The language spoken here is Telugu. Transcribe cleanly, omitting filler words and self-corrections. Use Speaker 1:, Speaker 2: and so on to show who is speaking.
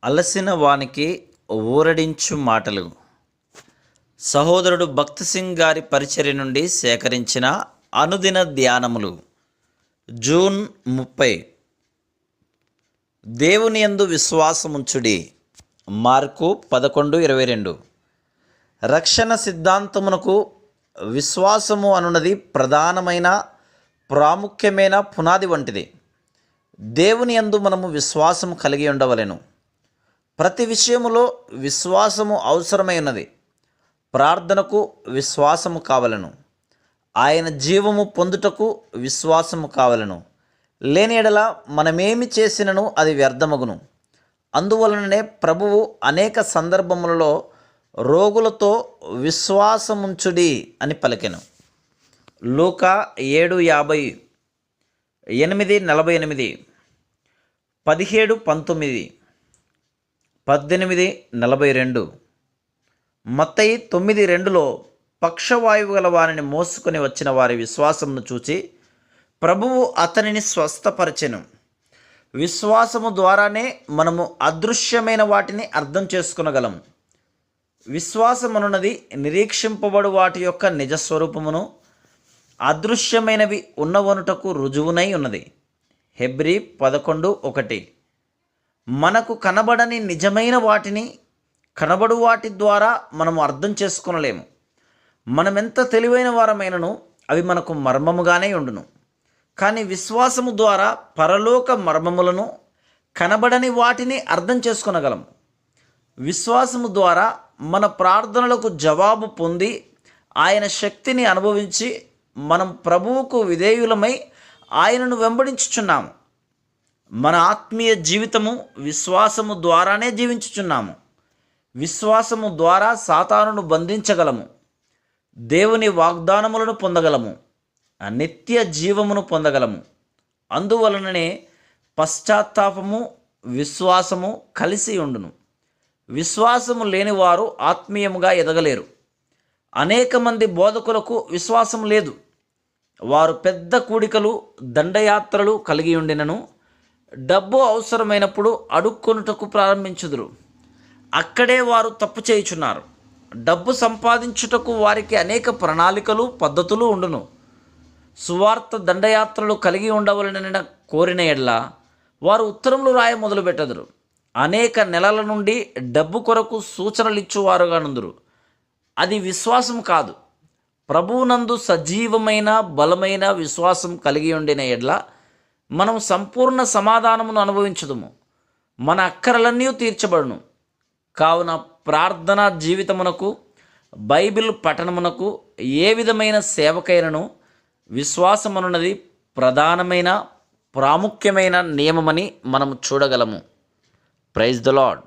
Speaker 1: అలసిన వానికి ఊరడించు మాటలు. సహోదరుడు భక్త్ సింగ్ గారి పరిచర్య నుండి సేకరించిన అనుదిన ధ్యానములు. జూన్ 30. దేవుని యందు విశ్వాసముంచుడి. మార్కు 11:22. రక్షణ సిద్ధాంతమునకు విశ్వాసము అనున్నది ప్రధానమైన ప్రాముఖ్యమైన పునాది వంటిది. దేవుని యందు మనము విశ్వాసము కలిగి ఉండవలెను. ప్రతి విషయములో విశ్వాసము అవసరమై ఉన్నది. ప్రార్థనకు విశ్వాసము కావలను. ఆయన జీవము పొందుటకు విశ్వాసము కావలను. లేని ఎడల మనమేమి చేసినను అది వ్యర్థమగును. అందువలననే ప్రభువు అనేక సందర్భములలో రోగులతో విశ్వాసముంచుడి అని పలికెను. లూకా 7:50, 8:48, 17:19, 18:42, మత్తయి 9:2లో పక్షవాయువు గల వారిని మోసుకొని వచ్చిన వారి విశ్వాసమును చూచి ప్రభువు అతనిని స్వస్థపరచెను. విశ్వాసము ద్వారానే మనము అదృశ్యమైన వాటిని అర్థం చేసుకొనగలము. విశ్వాసమనున్నది నిరీక్షింపబడు వాటి యొక్క నిజస్వరూపమును అదృశ్యమైనవి ఉన్నవనుటకు రుజువునై ఉన్నది. హెబ్రీ 11:1. మనకు కనబడని నిజమైన వాటిని కనబడు వాటి ద్వారా మనము అర్థం చేసుకొనలేము. మనమెంత తెలివైన వారమైనను అవి మనకు మర్మముగానే ఉండును. కానీ విశ్వాసము ద్వారా పరలోక మర్మములను కనబడని వాటిని అర్థం చేసుకొనగలము. విశ్వాసము ద్వారా మన ప్రార్థనలకు జవాబు పొంది ఆయన శక్తిని అనుభవించి మనం ప్రభువుకు విధేయులమై ఆయనను వెంబడించుచున్నాము. మన ఆత్మీయ జీవితము విశ్వాసము ద్వారానే జీవించుచున్నాము. విశ్వాసము ద్వారా సాతానును బంధించగలము. దేవుని వాగ్దానములను పొందగలము. నిత్య జీవమును పొందగలము. అందువలననే పశ్చాత్తాపము విశ్వాసము కలిసి ఉండును. విశ్వాసము లేనివారు ఆత్మీయముగా ఎదగలేరు. అనేక మంది బోధకులకు విశ్వాసం లేదు. వారు పెద్ద కూడికలు దండయాత్రలు కలిగి ఉండినను డబ్బు అవసరమైనప్పుడు అడుక్కొనుటకు ప్రారంభించుదురు. అక్కడే వారు తప్పు చేయుచున్నారు. డబ్బు సంపాదించుటకు వారికి అనేక ప్రణాళికలు పద్ధతులు ఉండును. సువార్త దండయాత్రలు కలిగి ఉండవలనని కోరిన ఎడ్ల వారు ఉత్తరములు రాయ మొదలుపెట్టదురు. అనేక నెలల నుండి డబ్బు కొరకు సూచనలు ఇచ్చువారుగా నుందురు. అది విశ్వాసం కాదు. ప్రభువునందు సజీవమైన బలమైన విశ్వాసం కలిగి ఉండిన ఎడ్ల మనం సంపూర్ణ సమాధానమును అనుభవించుదుము. మన అక్కరలన్నీ తీర్చబడును. కావున ప్రార్థనా జీవితమునకు బైబిల్ పఠనమునకు ఏ విధమైన సేవకైనను విశ్వాసమనున్నది ప్రధానమైన ప్రాముఖ్యమైన నియమమని మనము చూడగలము. Praise the lord.